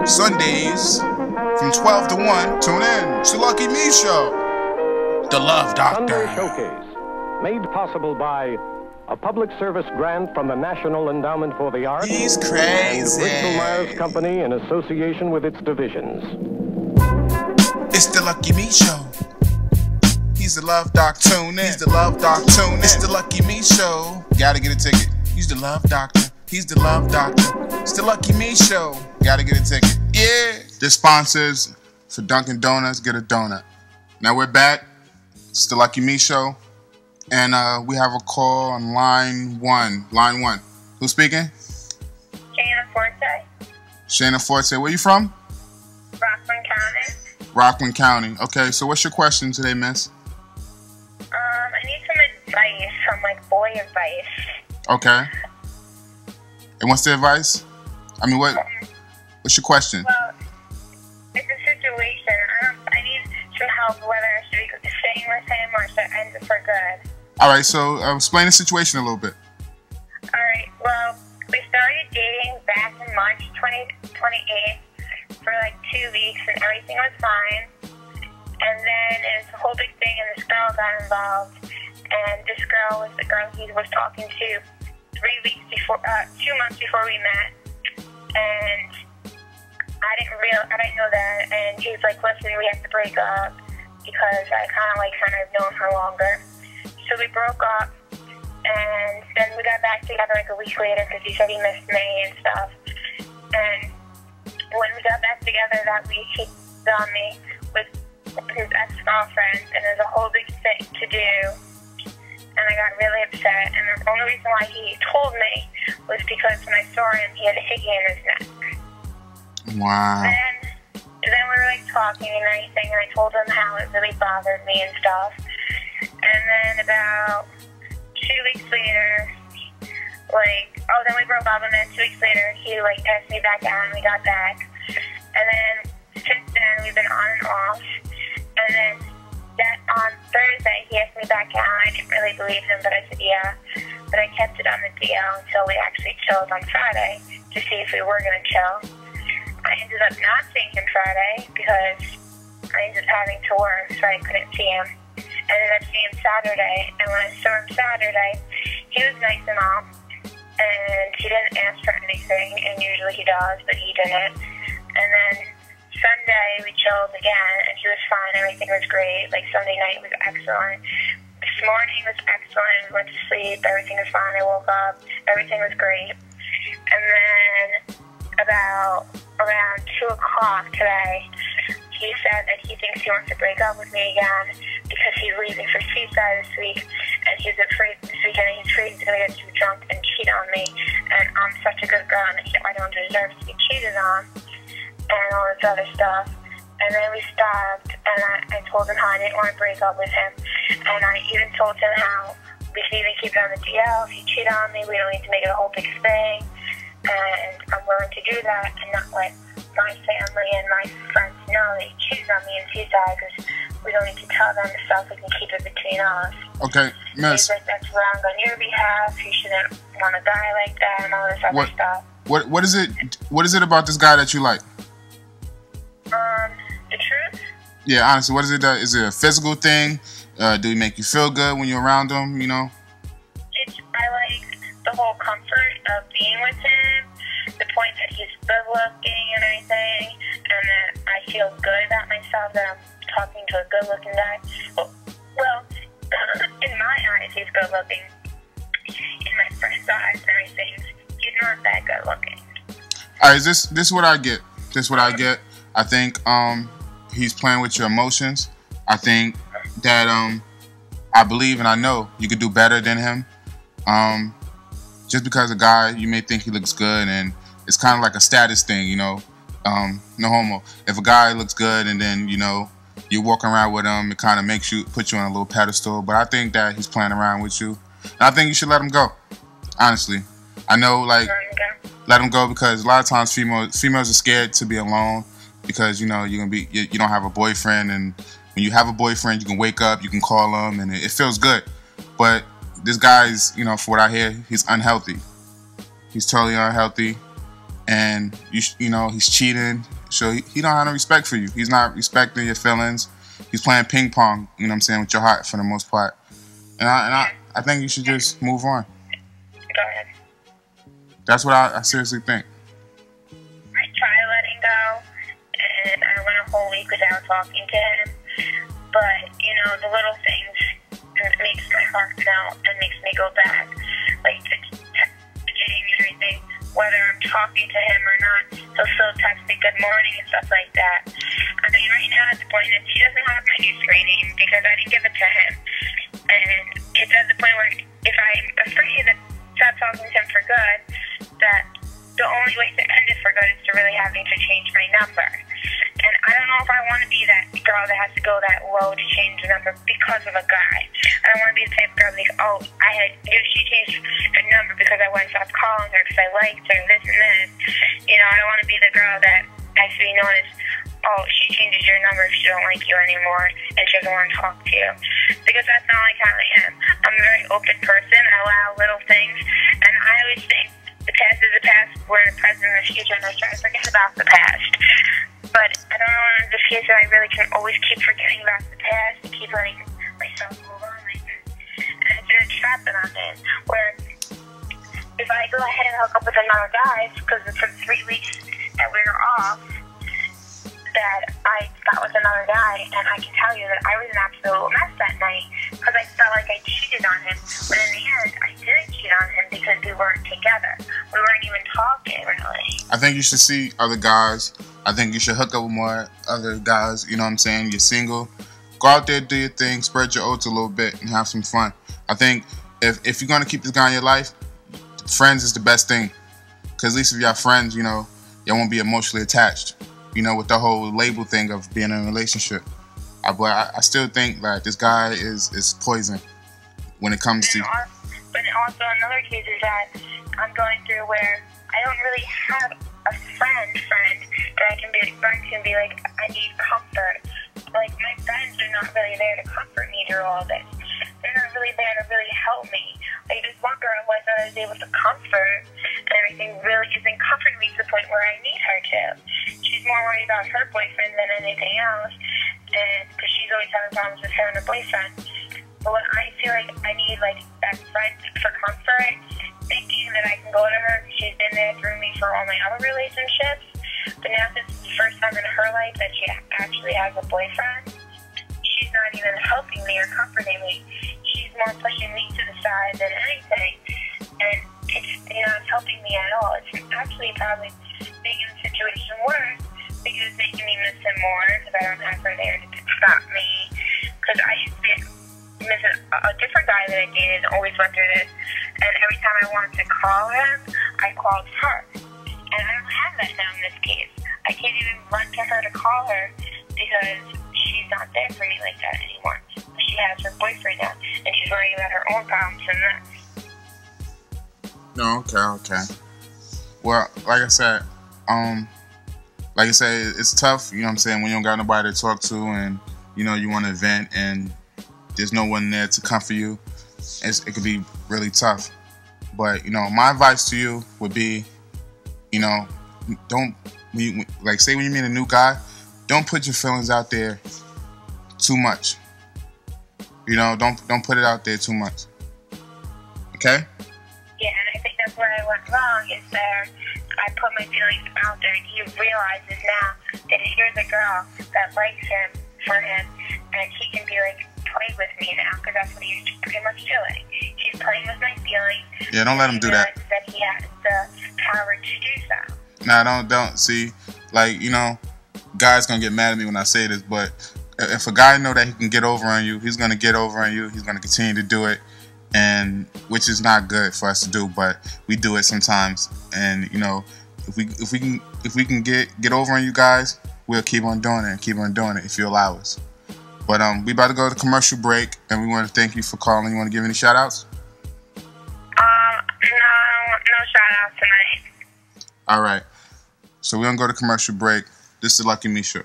Sundays from 12 to 1. Tune in. It's the Luckyme Show. The Love Doctor. Sunday Showcase, made possible by a public service grant from the National Endowment for the Arts. He's crazy. And Bristol Myers Company in association with its divisions. It's the Luckyme Show. He's the Love Doc. Tune in. He's the Love Doc. Tune in. It's the Luckyme Show. Gotta get a ticket. He's the Love Doctor. He's the Love Doctor. It's the Luckyme Show. Gotta get a ticket. Yeah. The sponsors for Dunkin' Donuts, get a donut. Now we're back. It's the Luckyme Show. And we have a call on line one. Line one. Who's speaking? SHANA FORTE. SHANA FORTE. Where you from? Rockland County. Rockland County. Okay, so what's your question today, miss? I need some advice, some boy advice. Okay. And what's the advice? I mean, what's your question? Well, it's a situation. I need some help whether I should be staying with him or should I end it for good. All right, so explain the situation a little bit. All right, well, we started dating back in March 28th for 2 weeks, and everything was fine. And then it was a whole big thing, and this girl got involved. And this girl was the girl he was talking to 2 months before we met. And I didn't know that. And he was like, listen, we have to break up because I kind of known her longer. So we broke up, and then we got back together a week later because he said he missed me and stuff. And when we got back together that week, he saw me with his ex-girlfriend, and there's a whole big thing to do. And I got really upset, and the only reason why he told me was because when I saw him, he had a hickey in his neck. Wow. Then we were talking and everything, and I told him how it really bothered me and stuff. And then about 2 weeks later, then we broke up, and then 2 weeks later, he asked me back out, and we got back. And then since then, we've been on and off. And then on Thursday, he asked me back out. I didn't really believe him, but I said yeah. But I kept it on the DL until we actually chilled on Friday to see if we were going to chill. I ended up not seeing him Friday because I ended up having to work, so I couldn't see him. I ended up seeing him Saturday, and when I saw him Saturday, he was nice and all, and he didn't ask for anything, and usually he does, but he didn't. And then Sunday, we chilled again, and he was fine. Everything was great. Sunday night was excellent. This morning was excellent. We went to sleep. Everything was fine. I woke up. Everything was great. And then around 2 o'clock today, he said that he thinks he wants to break up with me again because he's leaving for Seaside this week, and he's afraid this weekend he's afraid he's going to get too drunk and cheat on me, and I'm such a good girl and I don't deserve to be cheated on, and all this other stuff. And then we stopped, and I told him how I didn't want to break up with him, and I even told him how we can even keep it on the DL. If you cheat on me, we don't need to make it a whole big thing, and I'm willing to do that and not let my family and my friends know that he cheated on me in Seaside, because we don't need to tell them the stuff. We can keep it between us. Okay, miss. He's like, that's wrong on your behalf. You shouldn't want a guy like that and all this other stuff. What is it about this guy that you like? The truth? Yeah, honestly, what is it? Is it a physical thing? Do he make you feel good when you're around him, I like the whole comfort of being with him, the point that he's good looking and everything, and that I feel good about myself that I'm talking to a good looking guy. Well, in my eyes, he's good looking. In my friend's eyes and everything, he's not that good looking. All right, this is what I get. This is what I get. I think he's playing with your emotions. I think that I believe and I know you could do better than him. Just because a guy, you may think he looks good, and it's kind of like a status thing, no homo. If a guy looks good and then you're walking around with him, it kind of put you on a little pedestal. But I think that he's playing around with you, and I think you should let him go. Honestly, I know let him go, because a lot of times females are scared to be alone because you don't have a boyfriend, and when you have a boyfriend, you can wake up, you can call him, and it feels good. But this guy's, for what I hear, he's unhealthy. He's totally unhealthy. and you know he's cheating, so he don't have no respect for you. He's not respecting your feelings. He's playing ping pong, you know what I'm saying, with your heart for the most part. And I think you should just move on. Go ahead. That's what I seriously think. I try letting go, and I went a whole week without talking to him. But, you know, the little things makes my heart melt and makes me go back. Like the texting and everything, whether I'm talking to him or not, he'll still text me good morning and stuff like that. I mean, right now at the point is he doesn't have my new screen name because I didn't give it to him. And it's at the point where if I'm afraid that stop talking to him for good, that the only way to end it for good is to really having to change my number. And I don't know if I want to be that girl that has to go that low to change the number because of a guy. I don't want to be the type of girl that thinks, oh, she changed her number because I went and stopped calling her because I liked her, this and this. You know, I don't want to be the girl that has to be known as, oh, she changes your number if she don't like you anymore and she doesn't want to talk to you. Because that's not like how I am. I'm a very open person. I allow little things. And I always think the past is the past, we're in the present and the future, and I try to forget about the past. But I don't know in the future I really can always keep forgetting about the past and keep letting myself move on like this. And it's in a trap that I'm in, where if I go ahead and hook up with another guy, because it's for 3 weeks that we were off, that I got with another guy, and I can tell you that I was an absolute mess that night because I felt like I cheated on him. But in the end, I didn't cheat on him because we weren't together. We weren't even talking, really. I think you should see other guys. I think you should hook up with more other guys. You know what I'm saying? You're single. Go out there, do your thing, spread your oats a little bit, and have some fun. I think if you're going to keep this guy in your life, friends is the best thing. Because at least if you have friends, you know, you won't be emotionally attached. You know, with the whole label thing of being in a relationship. But I still think that this guy is poison when it comes to... But also another case is that I'm going through where I don't really have a friend that I can be like, I need comfort. Like, my friends are not really there to comfort me through all this. They're not really there to really help me. Like, this one girl was that I was able to comfort, and everything really isn't comforting me to the point where I need her to. She's more worried about her boyfriend than anything else, and because she's always having problems with her and her boyfriend. But when I feel like I need, like, that friend for comfort, thinking that I can go to her, she's been there through me for all my other relationships, but now this is the first time in her life that she actually has a boyfriend, she's not even helping me or comforting me. She's more pushing me to the side than anything, and it's, you know, it's helping me at all. It's actually probably making the situation worse because it's making me miss him more because I don't have her there to stop me. Because I used to miss a different guy that I dated and always went through this, and every time I wanted to call him, I called her. And I don't have that now in this case. I can't even run to her to call her because she's not there for me like that anymore. She has her boyfriend now, and she's worrying about her own problems and that. No, okay. Well, like I said, it's tough, you know what I'm saying, when you don't got nobody to talk to and, you know, you want to vent and there's no one there to comfort you. It could be really tough. But, you know, my advice to you would be, you know, say when you meet a new guy, don't put your feelings out there too much. You know, don't put it out there too much. Okay? Yeah, and I think that's where I went wrong, is that I put my feelings out there, and he realizes now that here's a girl that likes him for him, and he can be like, play with me now, because that's what he's pretty much doing. He's playing with my feelings. Yeah, don't let him do that. That he has the power to do so. Nah, don't. See, like, you know, guys gonna get mad at me when I say this, but if a guy know that he can get over on you, he's gonna get over on you. He's gonna continue to do it, and which is not good for us to do, but we do it sometimes. And you know, if we can get over on you guys, we'll keep on doing it if you allow us. But we about to go to commercial break, and we want to thank you for calling. You want to give any shout outs? No shout outs tonight. All right. So we're gonna go to commercial break. This is the Luckyme Show.